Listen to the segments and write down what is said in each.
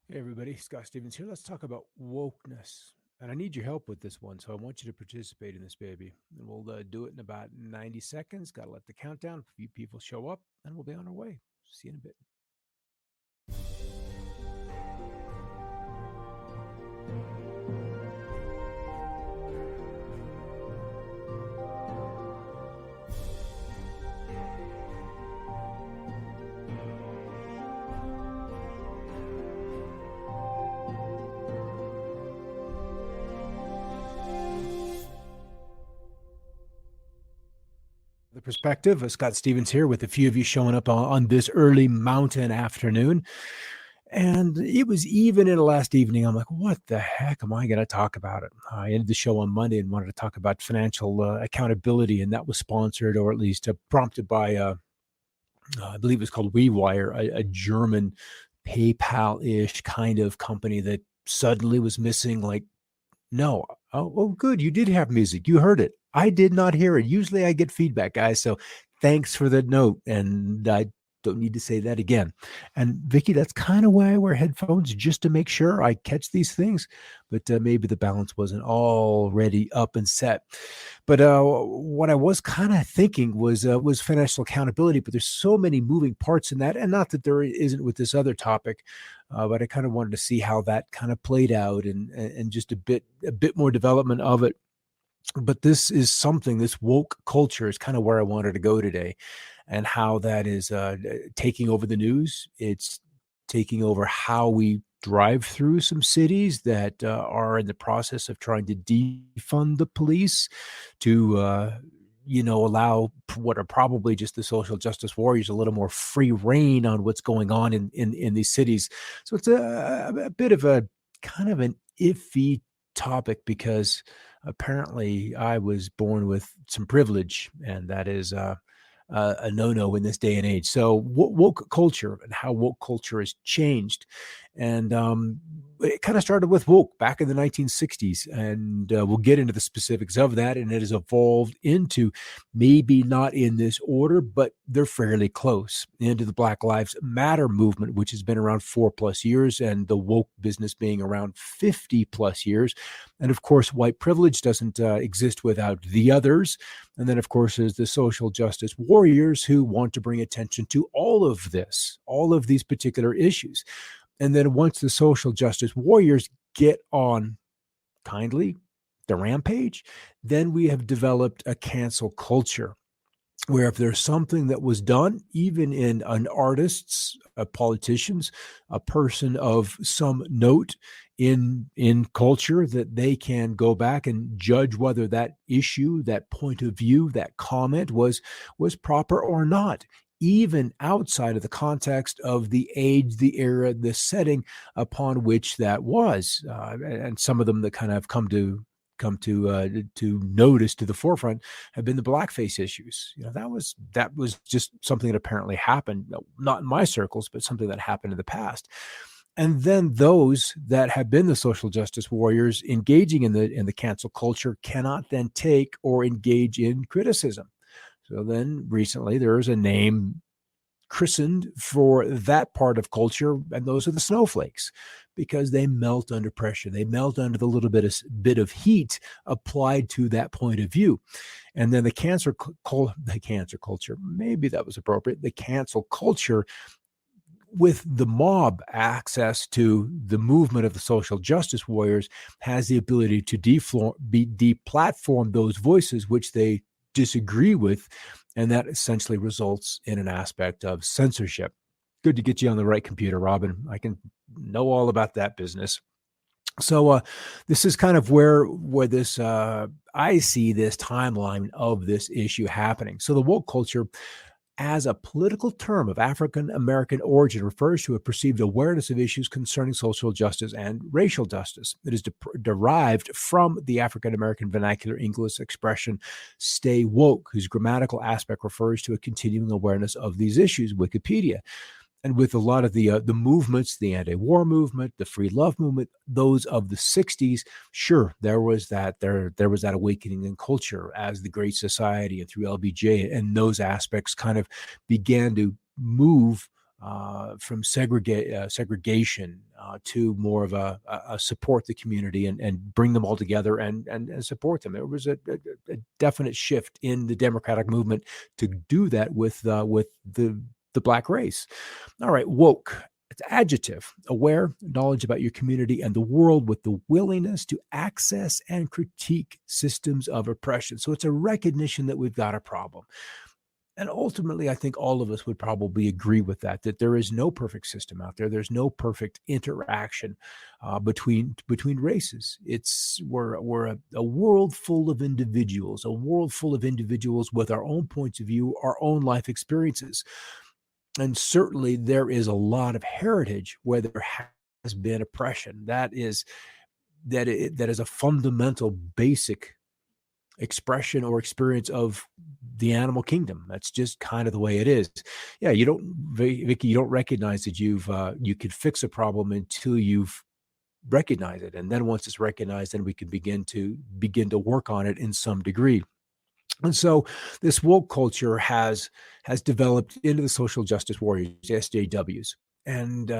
Hey everybody, Scott Stevens here. Let's talk about wokeness. And I need your help with this one, so I want you to participate in this baby. And we'll do it in about 90 seconds. Got to let the countdown, a few people show up, and we'll be on our way. See you in a bit. The perspective, Scott Stevens here with a few of you showing up on this early mountain afternoon. And it was even in the last evening. I'm like, what the heck am I going to talk about it? I ended the show on Monday and wanted to talk about financial accountability, and that was sponsored or at least prompted by I believe it's called WeWire, a German PayPal-ish kind of company that suddenly was missing like, no. Oh, good. You did have music. You heard it. I did not hear it. Usually I get feedback, guys. So thanks for the note. And I don't need to say that again. And Vicky, that's kind of why I wear headphones, just to make sure I catch these things. But maybe the balance wasn't already up and set. But what I was kind of thinking was financial accountability. But there's so many moving parts in that, and not that there isn't with this other topic. But I kind of wanted to see how that kind of played out, and just a bit more development of it. But this is something, this woke culture is kind of where I wanted to go today, and how that is taking over the news. It's taking over how we drive through some cities that are in the process of trying to defund the police to allow what are probably just the social justice warriors a little more free reign on what's going on in these cities. So it's a bit of a kind of an iffy topic, because apparently I was born with some privilege, and that is a no-no in this day and age. So woke culture and how woke culture has changed. And it kind of started with woke back in the 1960s. And we'll get into the specifics of that. And it has evolved into, maybe not in this order, but they're fairly close, into the Black Lives Matter movement, which has been around 4+ years, and the woke business being around 50+ years. And of course, white privilege doesn't exist without the others. And then, of course, there's the social justice warriors who want to bring attention to all of this, all of these particular issues. And then once the social justice warriors get on, kindly, the rampage, then we have developed a cancel culture, where if there's something that was done, even in an artist's, a politician's, a person of some note in culture, that they can go back and judge whether that issue, that point of view, that comment was proper or not, even outside of the context of the age, the era, the setting upon which that was. And some of them that kind of come to notice, to the forefront, have been the blackface issues. That was just something that apparently happened, not in my circles, but something that happened in the past. And then those that have been the social justice warriors engaging in the cancel culture cannot then take or engage in criticism. So then recently there's a name christened for that part of culture, and those are the snowflakes, because they melt under pressure. They melt under the little bit of heat applied to that point of view. And then the cancer culture, maybe that was appropriate. The cancel culture, with the mob access to the movement of the social justice warriors, has the ability to deplatform those voices which they disagree with, and that essentially results in an aspect of censorship. Good to get you on the right computer, Robin. I can know all about that business. So this is kind of where this I see this timeline of this issue happening. So the woke culture, as a political term of African American origin, refers to a perceived awareness of issues concerning social justice and racial justice. It is derived from the African American vernacular English expression "stay woke," whose grammatical aspect refers to a continuing awareness of these issues. Wikipedia. And with a lot of the movements, the anti-war movement, the free love movement, those of the 60s, sure, there was that awakening in culture as the Great Society and through LBJ, and those aspects kind of began to move from segregation, to more of a support the community and bring them all together and support them. There was a definite shift in the democratic movement to do that with the black race. All right, woke. It's adjective, aware, knowledge about your community and the world with the willingness to access and critique systems of oppression. So it's a recognition that we've got a problem. And ultimately, I think all of us would probably agree with that there is no perfect system out there. There's no perfect interaction between races. We're a world full of individuals, with our own points of view, our own life experiences. And certainly there is a lot of heritage where there has been oppression. That is a fundamental, basic expression or experience of the animal kingdom. That's just kind of the way it is. Yeah, Vicky, you don't recognize that you could fix a problem until you've recognized it, and then once it's recognized, then we can begin to work on it in some degree. And so this woke culture has developed into the social justice warriors, SJWs, and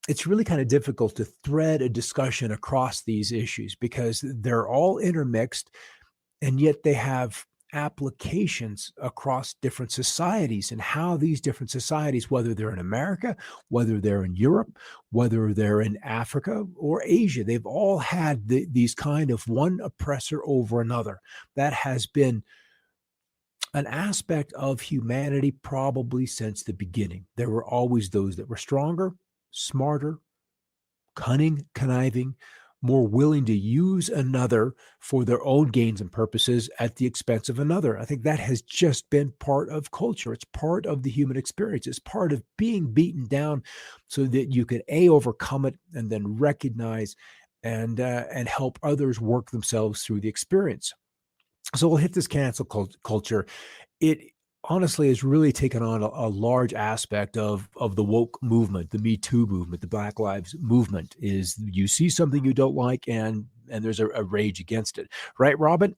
it's really kind of difficult to thread a discussion across these issues because they're all intermixed, and yet they have applications across different societies and how these different societies, whether they're in America, whether they're in Europe, whether they're in Africa or Asia, they've all had these kind of one oppressor over another. That has been an aspect of humanity probably since the beginning. There were always those that were stronger, smarter, cunning, conniving, more willing to use another for their own gains and purposes at the expense of another. I think that has just been part of culture. It's part of the human experience. It's part of being beaten down so that you can overcome it and then recognize and help others work themselves through the experience. So we'll hit this cancel culture. It honestly has really taken on a large aspect of the woke movement, the Me Too movement, the Black Lives movement. Is you see something you don't like and there's a rage against it, right, Robin?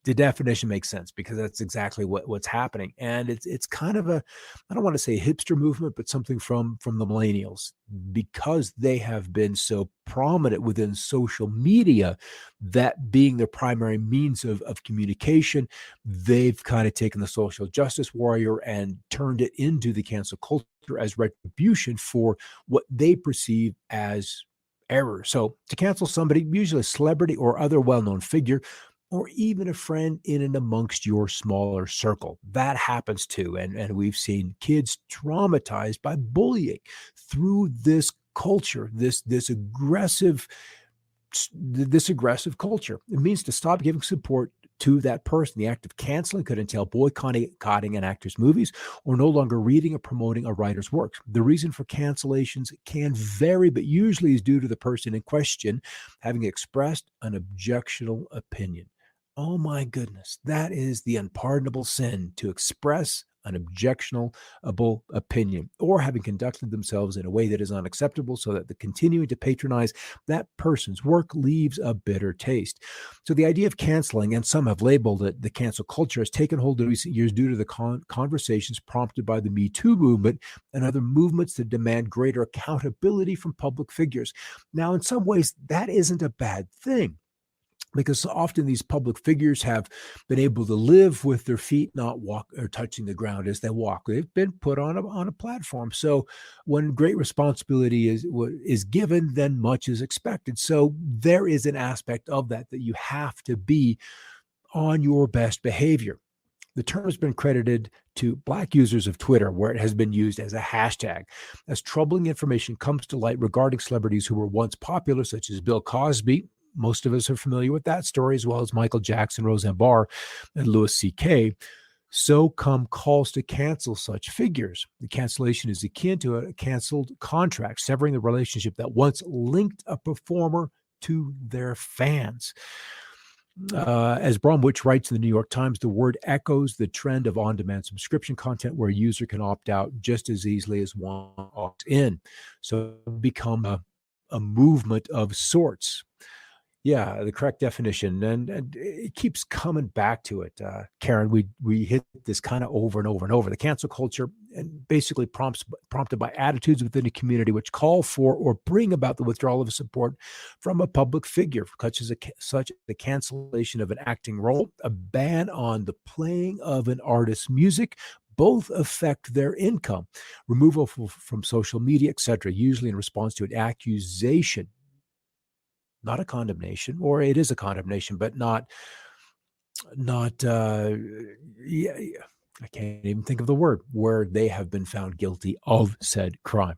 The definition makes sense because that's exactly what's happening, and it's kind of I don't want to say hipster movement, but something from the millennials, because they have been so prominent within social media, that being their primary means of communication. They've kind of taken the social justice warrior and turned it into the cancel culture as retribution for what they perceive as error. So to cancel somebody, usually a celebrity or other well-known figure, or even a friend in and amongst your smaller circle. That happens too. And we've seen kids traumatized by bullying through this culture, this aggressive culture. It means to stop giving support to that person. The act of canceling could entail boycotting an actor's movies or no longer reading or promoting a writer's works. The reason for cancellations can vary, but usually is due to the person in question having expressed an objectionable opinion. Oh my goodness, that is the unpardonable sin, to express an objectionable opinion or having conducted themselves in a way that is unacceptable, so that the continuing to patronize that person's work leaves a bitter taste. So the idea of canceling, and some have labeled it the cancel culture, has taken hold in recent years due to the conversations prompted by the Me Too movement and other movements that demand greater accountability from public figures. Now, in some ways, that isn't a bad thing, because often these public figures have been able to live with their feet not walk or touching the ground as they walk. They've been put on a platform. So when great responsibility is given, then much is expected. So there is an aspect of that you have to be on your best behavior. The term has been credited to Black users of Twitter, where it has been used as a hashtag. As troubling information comes to light regarding celebrities who were once popular, such as Bill Cosby, most of us are familiar with that story, as well as Michael Jackson, Roseanne Barr, and Louis C.K., so come calls to cancel such figures. The cancellation is akin to a canceled contract, severing the relationship that once linked a performer to their fans. As Bromwich writes in the New York Times, the word echoes the trend of on-demand subscription content where a user can opt out just as easily as one opts in. So become a movement of sorts. Yeah, the correct definition. And it keeps coming back to it. Karen, we hit this kind of over and over and over. The cancel culture and basically prompted by attitudes within a community which call for or bring about the withdrawal of support from a public figure, such as the cancellation of an acting role, a ban on the playing of an artist's music. Both affect their income, removal from social media, etc., usually in response to an accusation, not a condemnation, or it is a condemnation, but not yeah, I can't even think of the word, where they have been found guilty of said crime.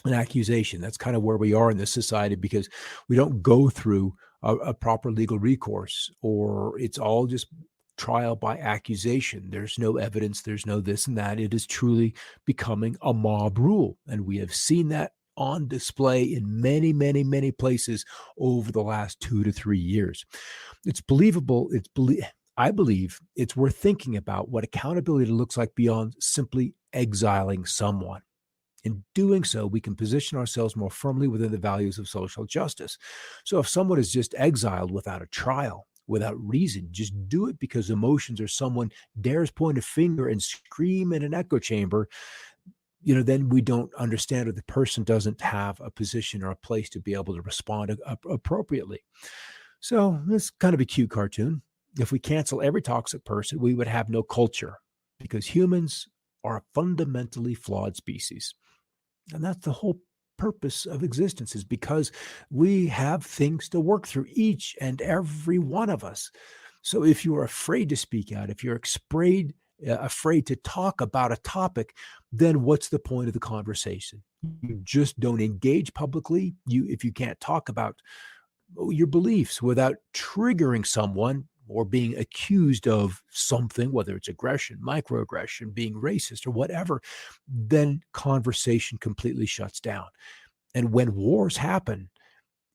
An accusation. That's kind of where we are in this society, because we don't go through a proper legal recourse, or it's all just trial by accusation. There's no evidence, there's no this and that. It is truly becoming a mob rule. And we have seen that on display in many, many, many places over the last 2 to 3 years. It's believable. I believe it's worth thinking about what accountability looks like beyond simply exiling someone. In doing so, we can position ourselves more firmly within the values of social justice. So if someone is just exiled without a trial, without reason, just do it because emotions, or someone dares point a finger and scream in an echo chamber, then we don't understand, or the person doesn't have a position or a place to be able to respond appropriately. So it's kind of a cute cartoon. If we cancel every toxic person, we would have no culture, because humans are a fundamentally flawed species. And that's the whole purpose of existence, is because we have things to work through, each and every one of us. So if you're afraid to speak out, if you're afraid to talk about a topic, then what's the point of the conversation? You just don't engage publicly. If you can't talk about your beliefs without triggering someone or being accused of something, whether it's aggression, microaggression, being racist, or whatever, then conversation completely shuts down. And when wars happen,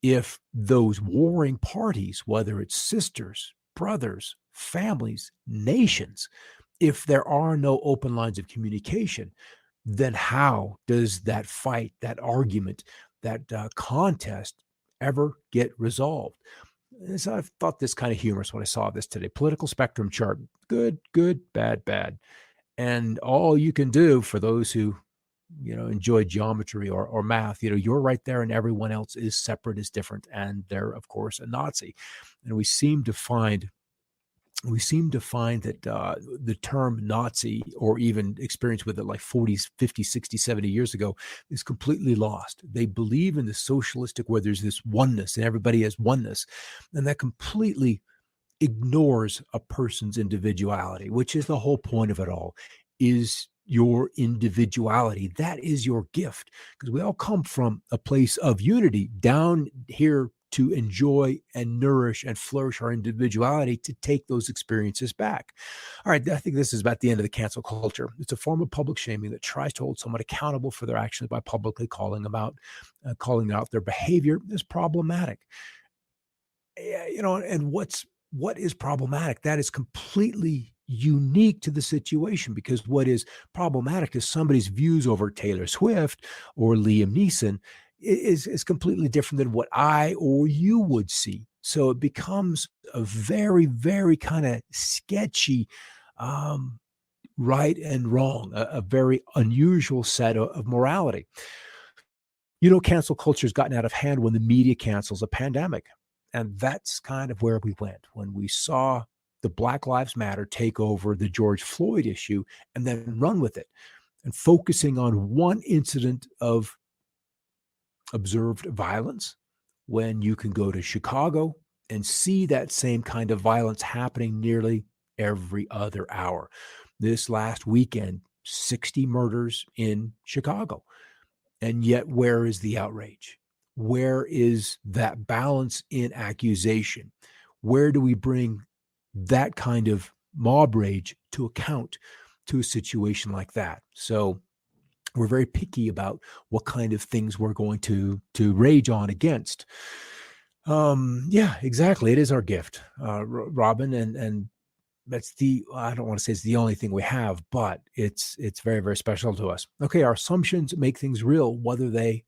if those warring parties, whether it's sisters, brothers, families, nations, if there are no open lines of communication, then how does that fight, that argument, that contest ever get resolved? And so I thought this kind of humorous when I saw this today. Political spectrum chart: good, good, bad, bad. And all you can do, for those who enjoy geometry or math, you're right there, and everyone else is separate, is different, and they're of course a Nazi. And we seem to find that the term Nazi, or even experience with it like 40s, 50s, 60s, 70 years ago, is completely lost. They believe in the socialistic, where there's this oneness and everybody has oneness. And that completely ignores a person's individuality, which is the whole point of it all, is your individuality. That is your gift, because we all come from a place of unity down here to enjoy and nourish and flourish our individuality, to take those experiences back. All right, I think this is about the end of the cancel culture. It's a form of public shaming that tries to hold someone accountable for their actions by publicly calling out their behavior is problematic. Yeah, and what is problematic? That is completely unique to the situation, because what is problematic is somebody's views over Taylor Swift or Liam Neeson is completely different than what I or you would see. So it becomes a very, very kind of sketchy, um, right and wrong, a very unusual set of morality. Cancel culture has gotten out of hand when the media cancels a pandemic. And that's kind of where we went when we saw the Black Lives Matter take over the George Floyd issue and then run with it, and focusing on one incident of observed violence, when you can go to Chicago and see that same kind of violence happening nearly every other hour. This last weekend, 60 murders in Chicago. And yet, where is the outrage? Where is that balance in accusation? Where do we bring that kind of mob rage to account to a situation like that? So we're very picky about what kind of things we're going to rage on against. Yeah, exactly. It is our gift, Robin, and that's I don't want to say it's the only thing we have, but it's very, very special to us. Okay, our assumptions make things real, whether they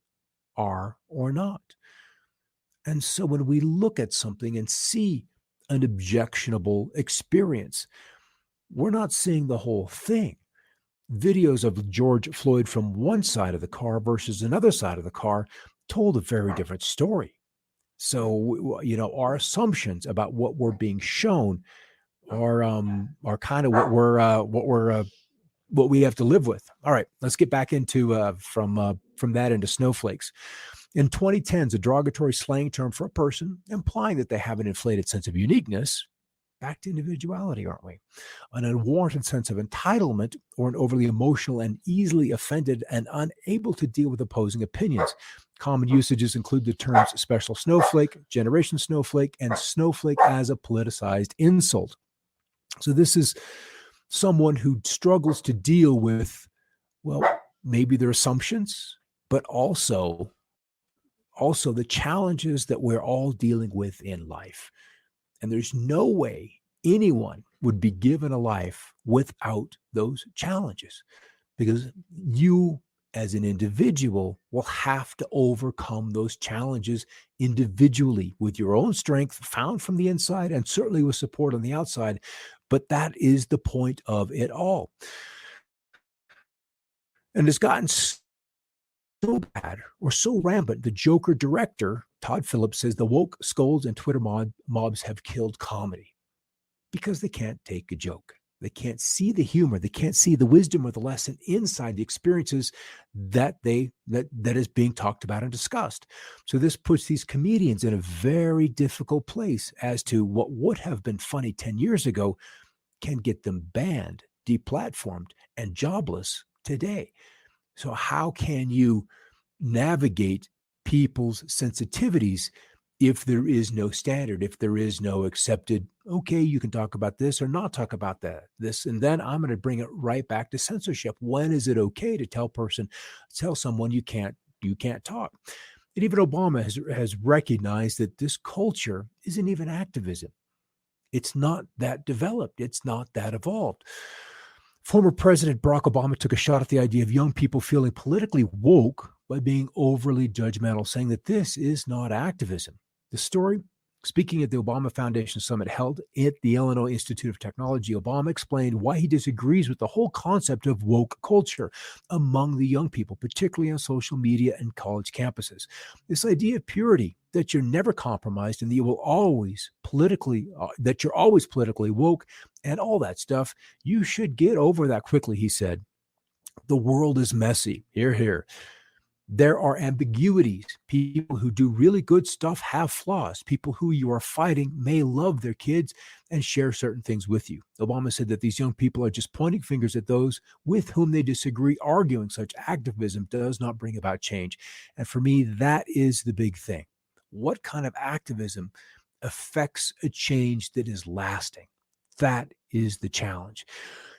are or not. And so when we look at something and see an objectionable experience, we're not seeing the whole thing. Videos of George Floyd from one side of the car versus another side of the car told a very different story. So, our assumptions about what we're being shown are kind of what we have to live with. All right, let's get back into from that into snowflakes. In 2010s, a derogatory slang term for a person, implying that they have an inflated sense of uniqueness. Back to individuality, aren't we? An unwarranted sense of entitlement, or an overly emotional and easily offended and unable to deal with opposing opinions. Common usages include the terms special snowflake, generation snowflake, and snowflake as a politicized insult. So this is someone who struggles to deal with, well, maybe their assumptions, but also the challenges that we're all dealing with in life. And there's no way anyone would be given a life without those challenges, because you as an individual will have to overcome those challenges individually with your own strength found from the inside and certainly with support on the outside. But that is the point of it all. And it's gotten so bad or so rampant. The Joker director, Todd Phillips, says the woke scolds and Twitter mobs have killed comedy because they can't take a joke. They can't see the humor. They can't see the wisdom or the lesson inside the experiences that is being talked about and discussed. So this puts these comedians in a very difficult place as to what would have been funny 10 years ago can get them banned, deplatformed, and jobless today. So how can you navigate people's sensitivities if there is no standard, if there is no accepted, okay, you can talk about this or not talk about this, and then I'm going to bring it right back to censorship. When is it okay to tell someone you can't talk? And even Obama has recognized that this culture isn't even activism. It's not that developed. It's not that evolved. Former President Barack Obama took a shot at the idea of young people feeling politically woke by being overly judgmental, saying that this is not activism. The story, speaking at the Obama Foundation Summit held at the Illinois Institute of Technology, Obama explained why he disagrees with the whole concept of woke culture among the young people, particularly on social media and college campuses. This idea of purity, that you're never compromised and that you're always politically woke and all that stuff, you should get over that quickly, he said. The world is messy. Hear, hear. There are ambiguities. People who do really good stuff have flaws. People who you are fighting may love their kids and share certain things with you. Obama said that these young people are just pointing fingers at those with whom they disagree, arguing such activism does not bring about change. And for me, that is the big thing. What kind of activism affects a change that is lasting? That is the challenge.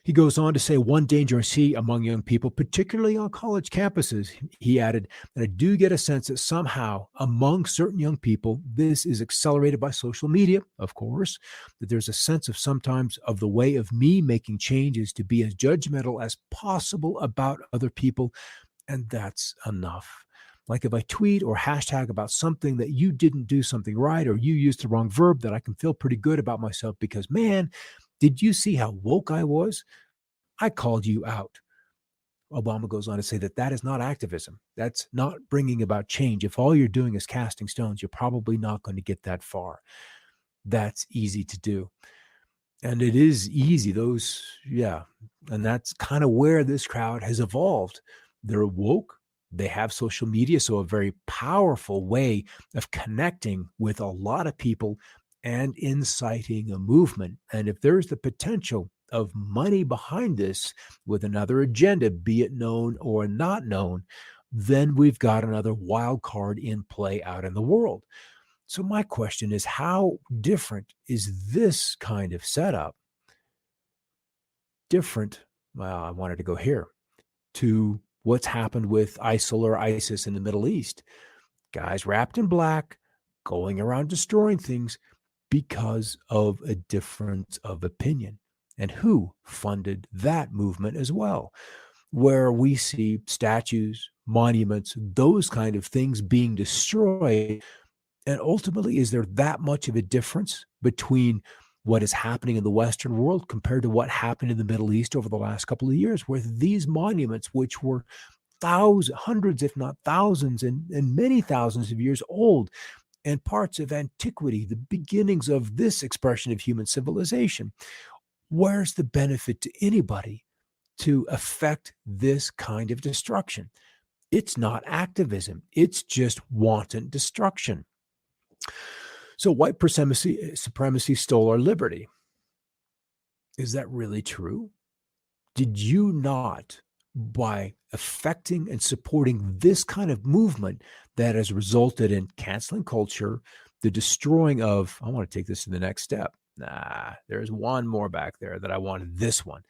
He goes on to say one danger I see among young people, particularly on college campuses, he added, that I do get a sense that somehow among certain young people, this is accelerated by social media, of course, that there's a sense of sometimes of the way of me making changes to be as judgmental as possible about other people. And that's enough. Like if I tweet or hashtag about something that you didn't do something right, or you used the wrong verb, that I can feel pretty good about myself because, man, did you see how woke I was? I called you out. Obama goes on to say that that is not activism. That's not bringing about change. If all you're doing is casting stones, you're probably not going to get that far. That's easy to do. And it is easy. And that's kind of where this crowd has evolved. They're woke. They have social media, so a very powerful way of connecting with a lot of people and inciting a movement. And if there's the potential of money behind this with another agenda, be it known or not known, then we've got another wild card in play out in the world. So my question is, how different is this kind of setup? I wanted to go here, to what's happened with ISIL or ISIS in the Middle East. Guys wrapped in black, going around destroying things because of a difference of opinion. And who funded that movement as well, where we see statues, monuments, those kind of things being destroyed. And ultimately, is there that much of a difference between what is happening in the Western world compared to what happened in the Middle East over the last couple of years, where these monuments, which were thousands, hundreds, if not thousands, and many thousands of years old, and parts of antiquity, the beginnings of this expression of human civilization. Where's the benefit to anybody to affect this kind of destruction? It's not activism, it's just wanton destruction. So white supremacy stole our liberty. Is that really true? Did you not, by affecting and supporting this kind of movement that has resulted in canceling culture, the destroying of, I want to take this to the next step. There's one more back there that I wanted, this one.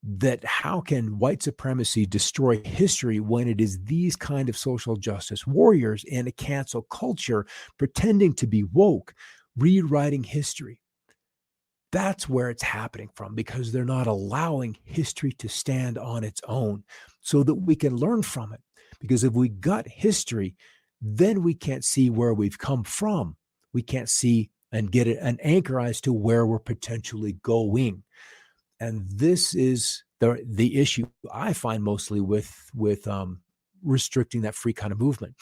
That how can white supremacy destroy history when it is these kind of social justice warriors in a cancel culture pretending to be woke, rewriting history? That's where it's happening from, because they're not allowing history to stand on its own so that we can learn from it. Because if we gut history, then we can't see where we've come from. We can't see and get an anchor as to where we're potentially going. And this is the issue I find mostly with restricting that free kind of movement.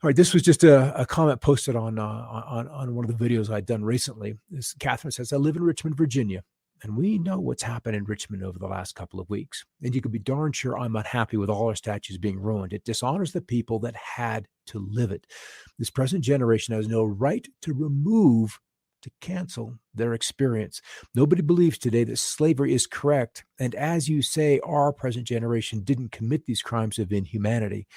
All right, this was just a comment posted on one of the videos I'd done recently. Catherine says, I live in Richmond, Virginia, and we know what's happened in Richmond over the last couple of weeks. And you can be darn sure I'm unhappy with all our statues being ruined. It dishonors the people that had to live it. This present generation has no right to cancel their experience. Nobody believes today that slavery is correct. And as you say, our present generation didn't commit these crimes of inhumanity.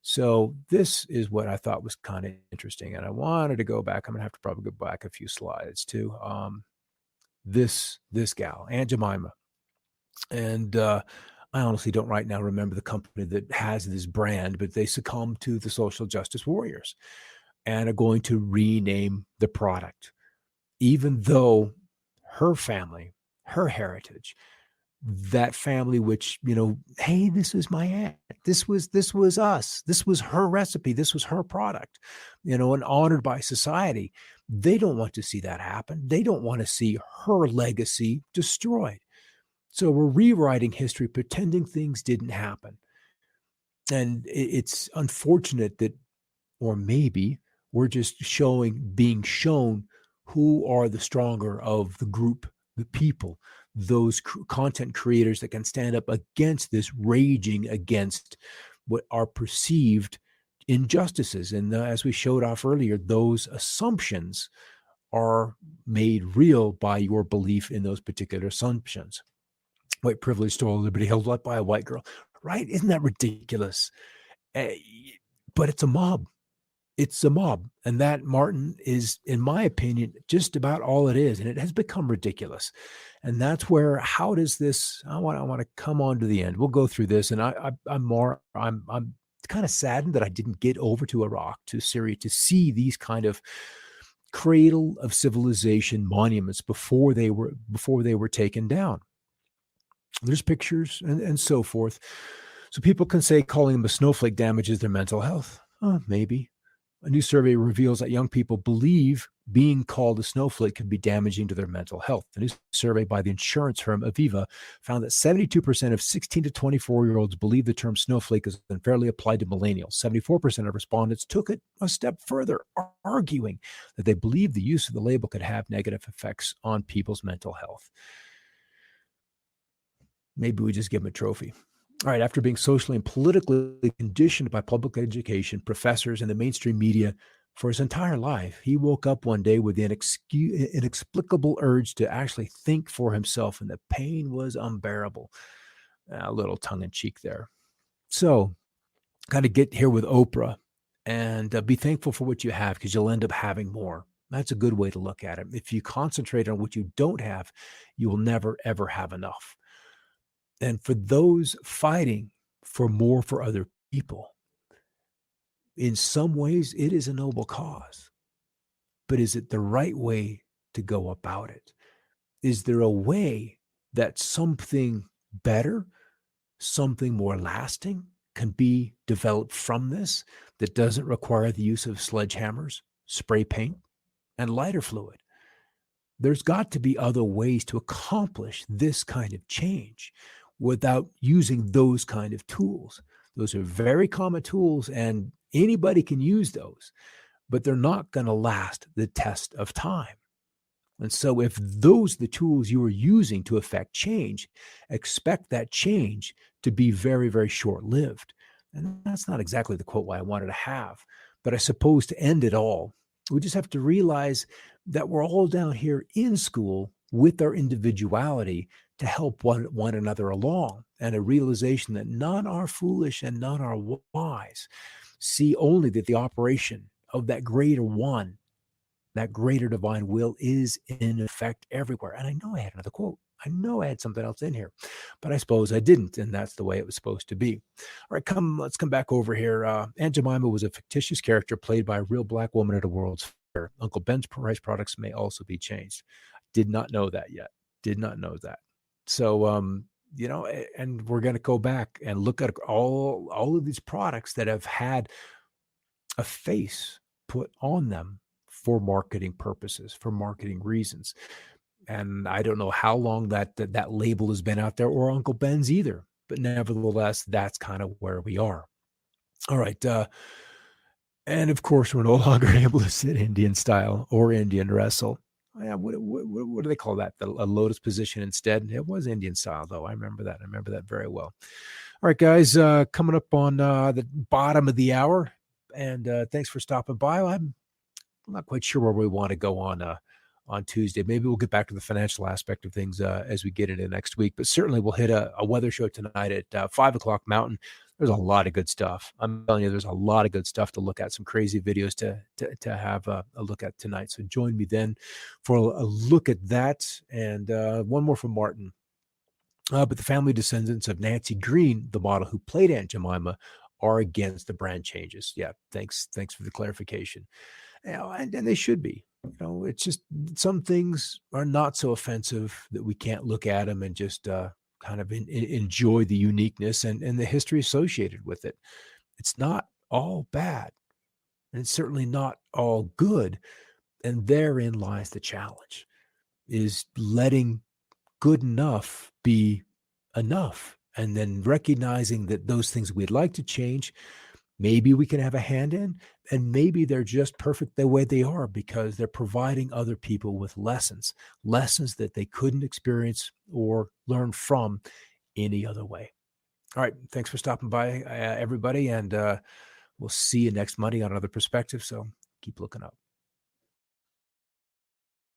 So this is what I thought was kind of interesting. And I wanted to go back. I'm going to have to probably go back a few slides to this gal, Aunt Jemima. And I honestly don't right now remember the company that has this brand, but they succumbed to the social justice warriors and are going to rename the product. Even though her family, her heritage, that family, which, hey, this is my aunt. This was us. This was her recipe. This was her product, and honored by society. They don't want to see that happen. They don't want to see her legacy destroyed. So we're rewriting history, pretending things didn't happen. And it's unfortunate that, or maybe we're just being shown who are the stronger of the group, the people, those content creators that can stand up against this, raging against what are perceived injustices. And as we showed off earlier, those assumptions are made real by your belief in those particular assumptions. White privilege stole liberty held up by a white girl, right? Isn't that ridiculous? But it's a mob. It's a mob. And that, Martin, is, in my opinion, just about all it is. And it has become ridiculous. And that's where, how does this, I want to come on to the end. We'll go through this. And I'm kind of saddened that I didn't get over to Iraq, to Syria, to see these kind of cradle of civilization monuments before they were taken down. There's pictures and so forth. So people can say calling them a snowflake damages their mental health. Maybe. A new survey reveals that young people believe being called a snowflake could be damaging to their mental health. A new survey by the insurance firm Aviva found that 72% of 16 to 24-year-olds believe the term snowflake is unfairly applied to millennials. 74% of respondents took it a step further, arguing that they believe the use of the label could have negative effects on people's mental health. Maybe we just give them a trophy. All right, after being socially and politically conditioned by public education, professors, and the mainstream media for his entire life, he woke up one day with the inexplicable urge to actually think for himself, and the pain was unbearable. A little tongue-in-cheek there. So, got to get here with Oprah and be thankful for what you have, because you'll end up having more. That's a good way to look at it. If you concentrate on what you don't have, you will never, ever have enough. And for those fighting for more for other people, in some ways, it is a noble cause. But is it the right way to go about it? Is there a way that something better, something more lasting can be developed from this that doesn't require the use of sledgehammers, spray paint, and lighter fluid? There's got to be other ways to accomplish this kind of change without using those kind of tools. Those are very common tools, and anybody can use those, but they're not going to last the test of time. And so, if those are the tools you are using to affect change, expect that change to be very, very short lived. And that's not exactly the quote I wanted to have. But I suppose to end it all, we just have to realize that we're all down here in school with our individuality to help one another along, and a realization that none are foolish and none are wise. See only that the operation of that greater one, that greater divine will, is in effect everywhere. And I know I had another quote. I know I had something else in here, but I suppose I didn't, and that's the way it was supposed to be. All right, let's come back over here. Aunt Jemima was a fictitious character played by a real black woman at a World's Fair. Uncle Ben's rice products may also be changed. Did not know that yet. Did not know that. So, and we're going to go back and look at all of these products that have had a face put on them for marketing purposes, for marketing reasons. And I don't know how long that label has been out there, or Uncle Ben's either. But nevertheless, that's kind of where we are. All right. And of course, we're no longer able to sit Indian style or Indian wrestle. Yeah, what do they call that? A lotus position instead. It was Indian style, though. I remember that. I remember that very well. All right, guys, coming up on the bottom of the hour. And thanks for stopping by. I'm not quite sure where we want to go on Tuesday. Maybe we'll get back to the financial aspect of things as we get into next week. But certainly we'll hit a weather show tonight at 5 o'clock Mountain. There's a lot of good stuff. I'm telling you, there's a lot of good stuff to look at, some crazy videos to have a look at tonight. So join me then for a look at that. And one more from Martin. But the family descendants of Nancy Green, the model who played Aunt Jemima, are against the brand changes. Yeah, thanks for the clarification. And they should be. It's just some things are not so offensive that we can't look at them and just kind of enjoy the uniqueness and the history associated with it. It's not all bad, and it's certainly not all good. And therein lies the challenge, is letting good enough be enough, and then recognizing that those things we'd like to change, maybe we can have a hand in, and maybe they're just perfect the way they are because they're providing other people with lessons that they couldn't experience or learn from any other way. All right. Thanks for stopping by, everybody. And we'll see you next Monday on Another Perspective. So keep looking up.